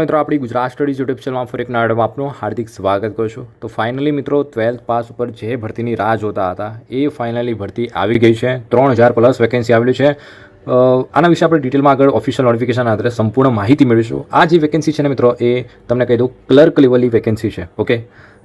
મિત્રો આપણી Gujarat studies YouTube ચેનલમાં ફરી એક નવા વિડિયોમાં આપનું હાર્દિક સ્વાગત કરું છું। તો ફાઇનલી મિત્રો 12th પાસ ઉપર જે ભરતીની રાહ જોતા હતા એ ફાઇનલી ભરતી આવી ગઈ છે। 3000 પ્લસ વેકેન્સી આવેલી છે। આના વિશે આપણે ડિટેલમાં આગળ ઓફિશિયલ નોટિફિકેશન આધારે સંપૂર્ણ માહિતી મેળવીશું। આ જે વેકેન્સી છે ને મિત્રો એ તમને કહી દઉં ક્લર્ક લેવલની વેકેન્સી છે। ઓકે,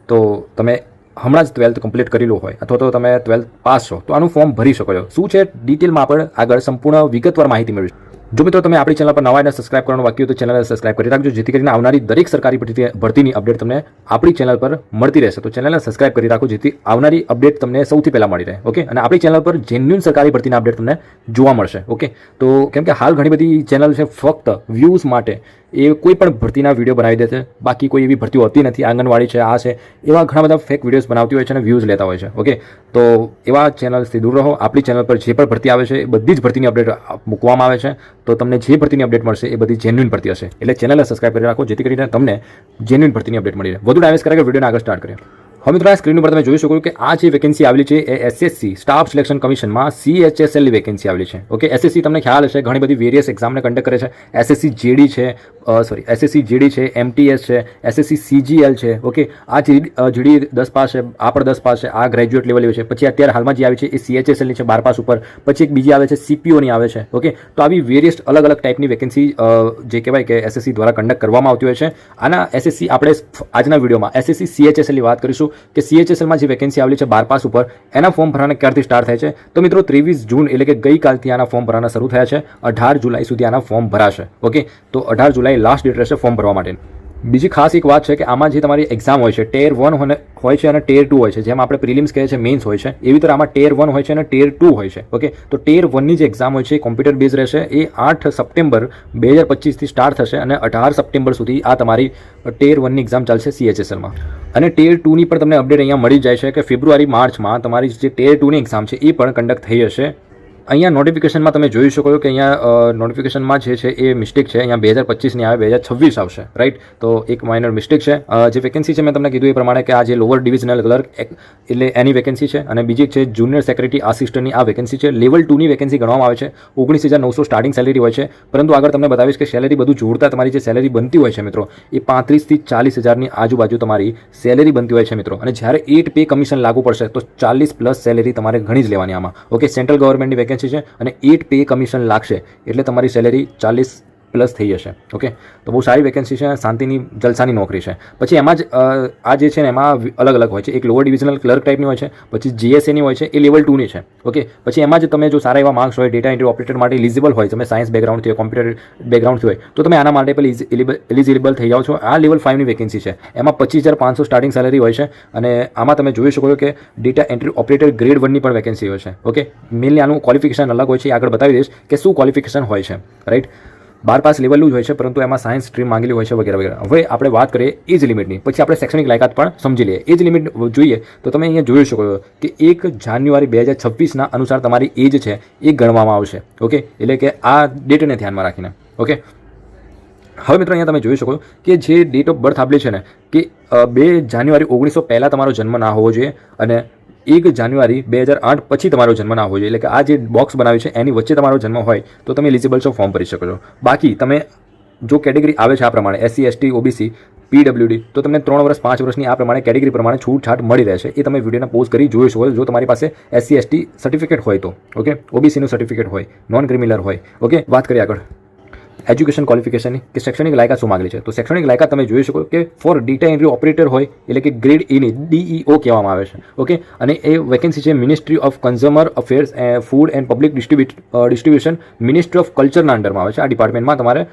તો તમે હમણાં જ 12th કમ્પ્લીટ કરેલું હોય અથવા તો તમે 12th પાસ છો તો આનું ફોર્મ ભરી શકો છો। શું છે ડિટેલમાં આપણે આગળ સંપૂર્ણ વિગતવાર માહિતી મેળવીશું। જો મિત્રો તમે આપણી ચેનલ પર નવા અને સબસ્ક્રાઇબ કરવાનું બાકી હોય તો ચેનલને સબસ્ક્રાઇબ કરી રાખજો, જેથી કરીને આવનારી દરેક સરકારી ભરતીની અપડેટ તમને આપણી ચેનલ પર મળતી રહેશે। તો ચેનલને સબસ્ક્રાઇબ કરી રાખો જેથી આવનારી અપડેટ તમને સૌથી પહેલાં મળી રહે। ઓકે, અને આપણી ચેનલ પર જેન્યુઇન સરકારી ભરતીના અપડેટ તમને જોવા મળશે। ઓકે, તો કેમ કે હાલ ઘણી બધી ચેનલ છે ફક્ત વ્યૂઝ માટે એ કોઈ પણ ભરતીના વિડીયો બનાવી દે છે, બાકી કોઈ એવી ભરતીઓ હોતી નથી। આંગણવાડી છે, આ છે, એવા ઘણા બધા ફેક વિડીયોઝ બનાવતી હોય છે અને વ્યૂઝ લેતા હોય છે। ઓકે, તો એવા ચેનલ્સથી દૂર રહો। આપણી ચેનલ પર જે પણ ભરતી આવે છે એ બધી જ ભરતીની અપડેટ મૂકવામાં આવે છે, તો તમને જે ભરતીની અપડેટ મળશે એ બધી જેન્યુઇન ભરતી હશે। એટલે ચેનલને સબસ્ક્રાઇબ કરી રાખો જેથી કરીને તમને જેન્યુઇન ભરતીની અપડેટ મળી રહે। વધુ ટાઈમ વેસ્ટ કર્યા વિડીયોને આગળ સ્ટાર્ટ કરીએ। હવે મિત્રો આ સ્ક્રીન ઉપર તમે જોઈ શકો કે આ જે વેકેન્સી આવેલી છે એ એસએસસી સ્ટાફ સિલેક્શન કમિશનમાં CHSL ની વેકેન્સી આવેલી છે। ઓકે, એસએસસી તમને ખ્યાલ હશે ઘણી બધી વેરિયસ એક્ઝામને કન્ડક્ટ કરે છે। એસએસસી જેડી છે, એસએસસી જેડી છે, MTS છે, એસએસસી CGL છે। ઓકે, આ જેડી 10 પાસ છે, આ પણ 10 પાસ છે, આ ગ્રેજ્યુએટ લેવલ છે। પછી અત્યારે હાલમાં જે આવી છે એ CHSL ની છે 12 પાસ ઉપર। પછી એક બીજી આવે છે CPO ની આવે છે। ઓકે, તો આવી વેરિયસ અલગ અલગ ટાઈપની વેકેન્સી જે કહેવાય કે એસએસસી દ્વારા કન્ડક્ટ કરવામાં આવતી હોય છે। આના એસએસસી આપણે આજના વિડીયોમાં એસએસસી CHSL ની વાત કરીશું કે CHSLમાં જે વેકેન્સી આવેલી છે 12 પાસ ઉપર એના ફોર્મ ભરવાના ક્યારથી સ્ટાર્ટ થાય છે। તો મિત્રો 23 જૂન એટલે કે ગઈકાલથી આના ફોર્મ ભરવાના શરૂ થયા છે। 18 જુલાઈ સુધી આના ફોર્મ ભરાશે। ઓકે, તો 18 જુલાઈ લાસ્ટ ડેટ રહેશે ફોર્મ ભરવા માટે। બીજી ખાસ એક વાત છે કે આમાં જે તમારી એક્ઝામ હોય છે ટેર 1 હોય છે અને ટેર 2 હોય છે। જેમ આપણે પ્રિલિમ્સ કહે છે મેઇન્સ હોય છે, એવી રીતે આમાં ટેર 1 હોય છે અને ટેર 2 હોય છે। ઓકે, તો ટેર 1 ની જે એક્ઝામ હોય છે એ કોમ્પ્યુટર બેઝ રહેશે। એ 8 સપ્ટેમ્બર 2025થી સ્ટાર્ટ થશે અને 18 સપ્ટેમ્બર સુધી આ તમારી ટેર 1 ની એક્ઝામ ચાલશે CHSLમાં। અને ટેર 2 ની પણ તમને અપડેટ અહીંયા મળી જાય છે કે ફેબ્રુઆરી માર્ચમાં તમારી જે ટેર 2 ની એક્ઝામ છે એ પણ કન્ડક્ટ થઈ હશે। અહીંયા નોટિફિકેશનમાં તમે જોઈ શકો છો કે અહીંયા નોટિફિકેશનમાં જે છે એ મિસ્ટેક છે। અહીંયા 2025 ની આવે 2026 આવશે, રાઈટ? તો એક માઇનર મિસ્ટેક છે। જે વેકેન્સી છે મેં તમને કીધું એ પ્રમાણે કે આ જે લોઅર ડિવિઝનલ ક્લર્ક એટલે એની વેકેન્સી છે અને બીજી છે જુનિયર સેક્રેટરી આસિસ્ટન્ટની આ વેકેન્સી છે। લેવલ 2 ની વેકેન્સી ગણવામાં આવે છે। 19,900 સ્ટાર્ટિંગ સેલેરી હોય છે, પરંતુ આગળ તમને બતાવીશ કે સેલેરી બધું જોડતા તમારી જે સેલેરી બનતી હોય છે મિત્રો એ 35 થી 40,000 ની આજુબાજુ તમારી સેલેરી બનતી હોય છે મિત્રો। અને જ્યારે 8 પે કમિશન લાગુ પડશે તો 40 પ્લસ સેલેરી તમારે ઘણી જ લેવાની આમાં। ઓકે, સેન્ટ્રલ ગવર્મેન્ટની વેકેન્સી છે અને 8 પે કમિશન લાગશે એટલે તમારી સેલેરી 40 પ્લસ થઈ જશે। ઓકે, તો બહુ સારી વેકેન્સી છે, શાંતિની જલસાની નોકરી છે। પછી એમાં જ આ જે છે ને એમાં અલગ અલગ હોય છે। એક લોઅર ડિવિઝનલ ક્લર્ક ટાઈપની હોય છે, પછી GSA ની હોય છે, એ લેવલ 2 ની છે। ઓકે, પછી એમાં જ તમે જો સારા એવા માર્ક્સ હોય, ડેટા એન્ટ્રી ઓપરેટર માટે એલિજિબલ હોય, તમે સાયન્સ બેકગ્રાઉન્ડથી હોય, કોમ્પ્યુટર બેકગ્રાઉન્ડથી હોય તો તમે આના માટે પણ એલિજિબલ થઈ જાઓ છો। આ લેવલ 5 ની વેકેન્સી છે। એમાં 25,500 સ્ટાર્ટિંગ સેલેરી હોય છે અને આમાં તમે જોઈ શકો છો કે ડેટા એન્ટ્રી ઓપરેટર ગ્રેડ 1 ની પણ વેકેન્સી હોય છે। ઓકે, મેઇનલી આનું ક્વોલિફિકેશન અલગ હોય છે, આગળ બતાવી દઈશ કે શું ક્વોલિફિકેશન હોય છે, રાઈટ? 12 પાસ લેવલનું જ હોય છે, પરંતુ એમાં સાયન્સ સ્ટ્રીમ માંગેલી હોય છે વગેરે વગેરે। હવે આપણે વાત કરીએ એજ લિમિટની, પછી આપણે શૈક્ષણિક લાયકાત પણ સમજી લઈએ। એજ લિમિટ જોઈએ તો તમે અહીંયા જોઈ શકો છો કે 1 જાન્યુઆરી 2026ના અનુસાર તમારી એજ છે એ ગણવામાં આવશે। ઓકે, એટલે કે આ ડેટને ધ્યાનમાં રાખીને। ઓકે, હવે મિત્રો અહીંયા તમે જોઈ શકો કે જે ડેટ ઓફ બર્થ આપેલી છે ને કે 2 જાન્યુઆરી 1900 પહેલાં તમારો જન્મ ના હોવો જોઈએ અને 1 જાન્યુઆરી 2008 પછી તમારો જન્મ ના હોવો જોઈએ। એટલે કે આ જે બોક્સ બનાવ્યું છે એની વચ્ચે તમારો જન્મ હોય તો તમે એલિજિબલ છો, ફોર્મ ભરી શકો છો। બાકી તમે જો કેટેગરી આવે છે આ પ્રમાણે SC ST OBC PWD તો તમને 3 વર્ષ 5 વર્ષની આ પ્રમાણે કેટેગરી પ્રમાણે છૂટછાટ મળી રહેશે। એ તમે વિડીયોને પોઝ કરી જોઈ શકો છો જો તમારી પાસે SC ST સર્ટિફિકેટ હોય તો। ઓકે, OBC નું સર્ટિફિકેટ હોય, નોન ક્રિમિનલ હોય। ઓકે, વાત કરીએ આગળ એજ્યુકેશન ક્વોલિફિકેશનની કે શૈક્ષણિક લાયકાત શું માંગેલી છે। તો શૈક્ષણિક લાયકાત તમે જોઈ શકો કે ફોર ડેટા એન્ટ્રી ઓપરેટર હોય એટલે કે ગ્રેડ E ની DEO કહેવામાં આવે છે। ઓકે, અને એ વેકેન્સી છે ministry of consumer affairs, food and public distribution, ministry of કલ્ચરના અંડરમાં આવે છે। આ ડિપાર્ટમેન્ટમાં તમારે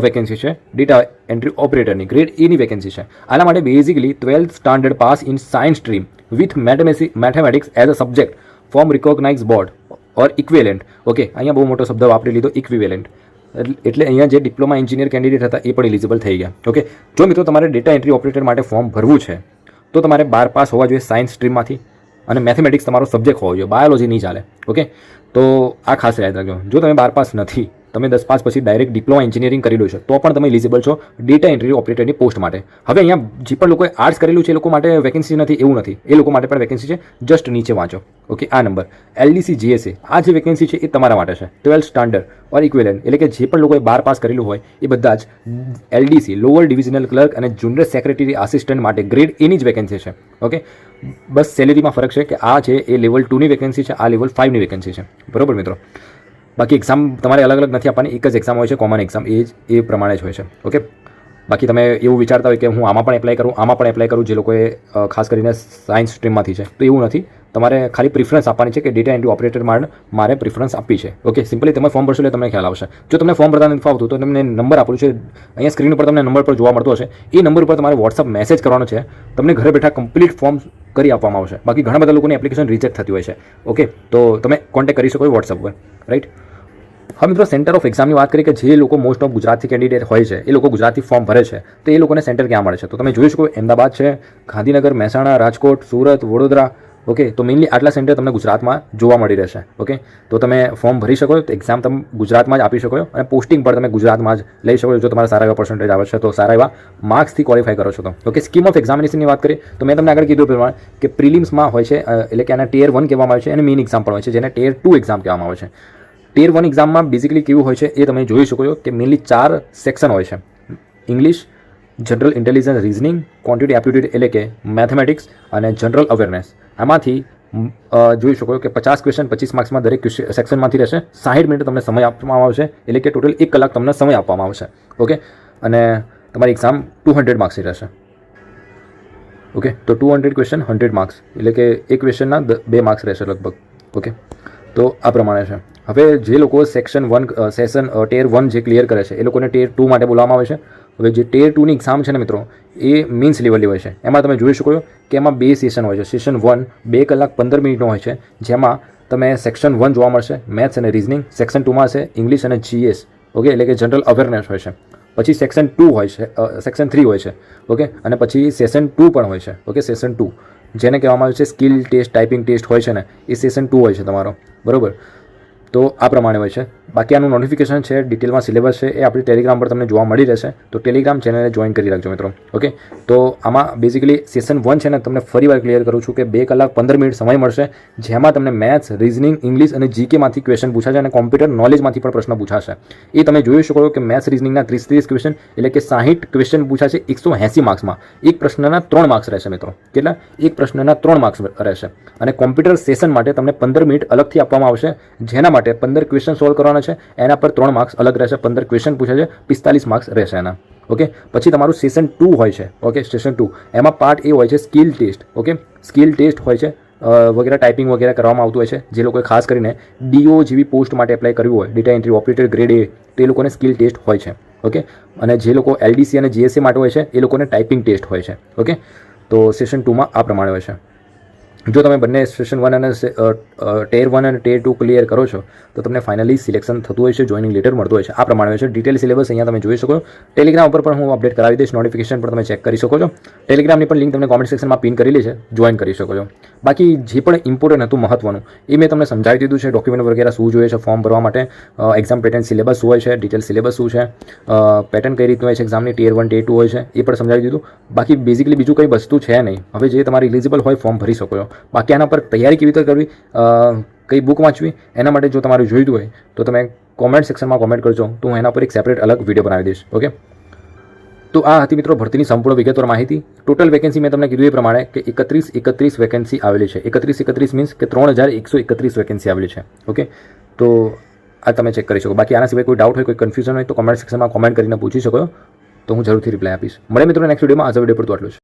વેકેન્સી છે ડેટા એન્ટ્રી ઓપરેટરની ગ્રેડ E ની વેકેન્સી છે। આના માટે basically 12th standard pass in science stream with mathematics as a subject from recognise board or equivalent. Okay, અહીંયા બહુ મોટો શબ્દ વાપરી લીધો, ઇક્વિવેલેન્ટ, એટલે અહીંયા જે ડિપ્લોમા એન્જિનિયર કેન્ડિડેટ હતા એ પણ એલિજિબલ થઈ ગયા। ઓકે, જો મિત્રો તમારે ડેટા એન્ટ્રી ઓપરેટર માટે ફોર્મ ભરવું છે તો તમારે 12 પાસ હોવા જોઈએ સાયન્સ સ્ટ્રીમમાંથી અને મેથેમેટિક્સ તમારો સબ્જેક્ટ હોવો જોઈએ, બાયોલોજી નહીં ચાલે। ઓકે, તો આ ખાસ યાદ રાખજો। જો તમે 12 પાસ નથી તમે 10 પાસ પછી ડાયરેક્ટ ડિપ્લોમા એન્જિનિયરિંગ કરેલું છે તો પણ તમે એલિજિબલ છો ડેટા એન્ટ્રી ઓપરેટરની પોસ્ટ માટે. હવે અહીંયા જે પણ લોકોએ આર્ટ્સ કરેલું છે એ લોકો માટે વેકેન્સી નથી એવું નથી, એ લોકો માટે પણ વેકેન્સી છે. જસ્ટ નીચે વાંચો. ઓકે, આ નંબર LDC GSA આ જે વેકેન્સી છે એ તમારા માટે છે. 12th સ્ટાન્ડર્ડ ઓર ઇક્વિવેલન્ટ એટલે કે જે પણ લોકોએ 12 પાસ કરેલું હોય એ બધા જ LDC લોઅર ડિવિઝનલ ક્લર્ક અને જુનિયર સેક્રેટરી આસિસ્ટન્ટ માટે ગ્રેડ A ની જ વેકેન્સી છે. ઓકે, બસ સેલેરીમાં ફરક છે કે આ છે એ લેવલ 2 ની વેકેન્સી છે, આ લેવલ 5 ની વેકેન્સી છે. બરોબર મિત્રો, બાકી એક્ઝામ તમારે અલગ અલગ નથી આપવાની, એક જ એક્ઝામ હોય છે, કોમન એક્ઝામ એ પ્રમાણે જ હોય છે. ઓકે, બાકી તમે એવું વિચારતા હોય કે હું આમાં પણ એપ્લાય કરું આમાં પણ એપ્લાય કરું, જે લોકોએ ખાસ કરીને સાયન્સ સ્ટ્રીમમાંથી છે, તો એવું નથી. તમારે ખાલી પ્રિફરન્સ આપવાની છે કે ડેટા એન્ટ્રી ઓપરેટર મારે પ્રિફરન્સ આપવી છે. ઓકે, સિમ્પલી તમે ફોર્મ ભરશો એટલે તમને ખ્યાલ આવશે. જો તમને ફોર્મ ભરતા નથી ફાવતું તો તમને નંબર આપેલું છે અહીંયા સ્ક્રીન ઉપર, તમને નંબર પર જોવા મળતો હશે. એ નંબર ઉપર તમારે વોટ્સઅપ મેસેજ કરવાનો છે, તમને ઘરે બેઠા કમ્પ્લીટ ફોર્મ કરી આપવામાં આવશે. બાકી ઘણા બધા લોકોની એપ્લિકેશન રિજેક્ટ થતી હોય છે. ઓકે, તો તમે કોન્ટેક્ટ કરી શકો વોટ્સઅપ પર, રાઈટ. હવે મિત્રો સેન્ટર ઓફ એક્ઝામની વાત કરીએ કે જે લોકો મોસ્ટ ઓફ ગુજરાતી કેન્ડિડેટ હોય છે એ લોકો ગુજરાતી ફોર્મ ભરે છે, તો એ લોકોને સેન્ટર ક્યાં મળે છે? તો તમે જોઈ શકો અમદાવાદ છે, ગાંધીનગર, મહેસાણા, રાજકોટ, સુરત, વડોદરા. ઓકે, તો મેઇનલી આટલા સેન્ટર તમને ગુજરાતમાં જોવા મળી રહેશે. ઓકે, તો તમે ફોર્મ ભરી શકો તો એક્ઝામ તમે ગુજરાતમાં જ આપી શકો અને પોસ્ટિંગ પણ તમે ગુજરાતમાં જ લઈ શકો જો તમારા સારા એવા પર્સન્ટેજ આવે છે, તો સારા એવા માર્ક્સથી ક્વોલિફાય કરો છો તો. ઓકે, સ્કીમ ઓફ એક્ઝામિનેશનની વાત કરીએ તો મેં તમને આગળ કીધું પ્રમાણે કે પ્રિલિમ્સમાં હોય છે, એટલે કે આને ટિયર 1 કહેવામાં આવે છે અને મેઇન એક્ઝામ પણ હોય છે જેને ટિયર 2 એક્ઝામ કહેવામાં આવે છે. ટિયર 1 એક્ઝામમાં બેઝિકલી કેવું હોય છે એ તમે જોઈ શકો છો કે મેઇનલી 4 સેક્શન હોય છે: English, general intelligence, reasoning, quantity aptitude એટલે કે મેથેમેટિક્સ અને જનરલ અવેરનેસ. આમાંથી જોઈ શકો કે 50 ક્વેશ્ચન 25 માર્ક્સમાં દરેક સેક્શનમાંથી રહેશે. 60 મિનિટ તમને સમય આપવામાં આવશે, એટલે કે ટોટલ 1 કલાક તમને સમય આપવામાં આવશે. ઓકે, અને તમારી એક્ઝામ 200 માર્ક્સની રહેશે. ઓકે, તો 200 ક્વેશ્ચન 100 માર્ક્સ એટલે કે એક ક્વેશ્ચનના 2 માર્ક્સ રહેશે લગભગ. ઓકે, તો આ પ્રમાણે છે. હવે જે લોકો સેક્શન 1 ટિયર 1 જે ક્લિયર કરે છે એ લોકોને ટિયર 2 માટે બોલાવવામાં આવે છે. હવે જે ટિયર 2 ની એક્ઝામ છે ને મિત્રો એ મીન્સ લેવલની હોય છે. એમાં તમે જોઈ શકો કે એમાં 2 સેશન હોય છે. સેશન 1 2 કલાક 15 મિનિટનો હોય છે, જેમાં તમે સેક્શન 1 જોવા મળશે મેથ્સ અને રિઝનિંગ. સેક્શન 2માં છે ઇંગ્લિશ અને GS. ઓકે, એટલે કે જનરલ અવેરનેસ હોય છે. પછી સેક્શન 2 હોય છે, સેક્શન 3 હોય છે. ઓકે, અને પછી સેશન 2 પણ હોય છે. ઓકે, સેશન 2 જેને કહેવામાં આવે છે સ્કિલ ટેસ્ટ, ટાઈપિંગ ટેસ્ટ હોય છે ને, એ સેશન 2 હોય છે તમારો. બરાબર, તો આ પ્રમાણે હોય છે. બાકી આનું નોટિફિકેશન છે, ડિટેલમાં સિલેબસ છે, એ આપણી ટેલિગ્રામ પર તમને જોવા મળી રહેશે, તો ટેલિગ્રામ ચેનલને જોઈન કરી રાખજો મિત્રો. ઓકે, તો આમાં બેઝિકલી સેશન 1 છે ને, તમને ફરીવાર ક્લિયર કરું છું કે 2 કલાક 15 મિનિટ સમય મળશે, જેમાં તમને મેથ્સ, રિઝનિંગ, ઇંગ્લિશ અને GK માંથી ક્વેશ્ચન પૂછાશે અને કોમ્પ્યુટર નોલેજમાંથી પણ પ્રશ્ન પૂછાશે. એ તમે જોઈ શકો કે મેથ્સ રિઝનિંગના 30 ક્વેશ્ચન એટલે કે 60 ક્વેશ્ચન પૂછાશે 180 માર્ક્સમાં. એક પ્રશ્નના 3 માર્ક્સ રહેશે મિત્રો. કેટલા? એક પ્રશ્નના 3 માર્ક્સ રહેશે. અને કોમ્પ્યુટર સેશન માટે તમને 15 મિનિટ અલગથી આપવામાં આવશે, જેના માટે 15 ક્વેશ્ચન સોલ્વ કરવાના છે. એના પર 3 માર્ક્સ અલગ રહેશે. 15 ક્વેશ્ચન પૂછે છે, 45 માર્ક્સ રહેશે એના. ઓકે, પછી તમારું સેશન 2 હોય છે. ઓકે, સેશન 2 એમાં પાર્ટ એ હોય છે skill test. Okay, skill test હોય છે વગેરે, ટાઈપિંગ વગેરે કરવામાં આવતું હોય છે. જે લોકોએ ખાસ કરીને DO જેવી પોસ્ટ માટે એપ્લાય કર્યું હોય, data entry operator grade A, તો એ લોકોને સ્કિલ ટેસ્ટ હોય છે. ઓકે, અને જે લોકો LDC અને GSA માટે હોય છે એ લોકોને ટાઈપિંગ ટેસ્ટ હોય છે. ઓકે, તો સેશન 2માં આ પ્રમાણે હોય છે. જો તમે બંને સેશન 1 અને ટિયર 1 અને ટિયર 2 ક્લિયર કરો છો તો તમને ફાઇનલી સિલેક્શન થતું હોય છે, જોઈનિંગ લેટર મળતું હોય છે. આ પ્રમાણે હોય છે. ડિટેલ સિલેબસ અહીંયા તમે જોઈ શકો. ટેલિગ્રામ ઉપર પણ હું અપડેટ કરાવી દઈશ, નોટિફિકેશન પણ તમે ચેક કરી શકો છો. ટેલિગ્રામની પણ લિંક તમને કોમેન્ટ સેક્શનમાં પિન કરેલી છે, જોઈન કરી શકો છો. બાકી જે પણ ઇમ્પોર્ટન્ટ હતું મહત્વનું એ મેં તમને સમજાવી દીધું છે. ડોક્યુમેન્ટ વગેરે શું જોઈએ છે ફોર્મ ભરવા માટે, એક્ઝામ પેટર્ન સિલેબસ શું હોય છે, ડિટેલ સિલેબસ શું છે, પેટર્ન કઈ રીતનું હોય છે એક્ઝામની, ટિયર 1 ટિયર 2 હોય છે એ પણ સમજાવી દીધું. બાકી બેઝિકલી બીજું કંઈ વસ્તુ છે નહીં. હવે જે તમારી એલિજિબલ હોય ફોર્મ ભરી શકો છો. બાકી આના પર તૈયારી કેવી રીતે કરવી, કઈ બુક વાંચવી, એના માટે જો તમારે જોઈતું હોય તો તમે કોમેન્ટ સેક્શનમાં કોમેન્ટ કરજો, તો હું એના પર એક સેપરેટ અલગ વિડીયો બનાવી દઈશ. ઓકે, તો આ હતી મિત્રો ભરતીની સંપૂર્ણ વિગતવાર માહિતી. ટોટલ વેકેન્સી મેં તમને કીધું એ પ્રમાણે કે 31 વેકેન્સી આવેલી છે. 31 મીન્સ કે 3131 વેકેન્સી આવેલી છે. ઓકે, તો આ તમે ચેક કરી શકો. બાકી આના સિવાય કોઈ ડાઉટ હોય, કોઈ કન્ફ્યુઝન હોય તો કોમેન્ટ સેક્શનમાં કોમેન્ટ કરીને પૂછી શકો, તો હું જરૂરથી રિપ્લાય આપીશ. મળે મિત્રો નેક્સ્ટ વિડીયોમાં. આ વિડીયો પર તો આટલું છે.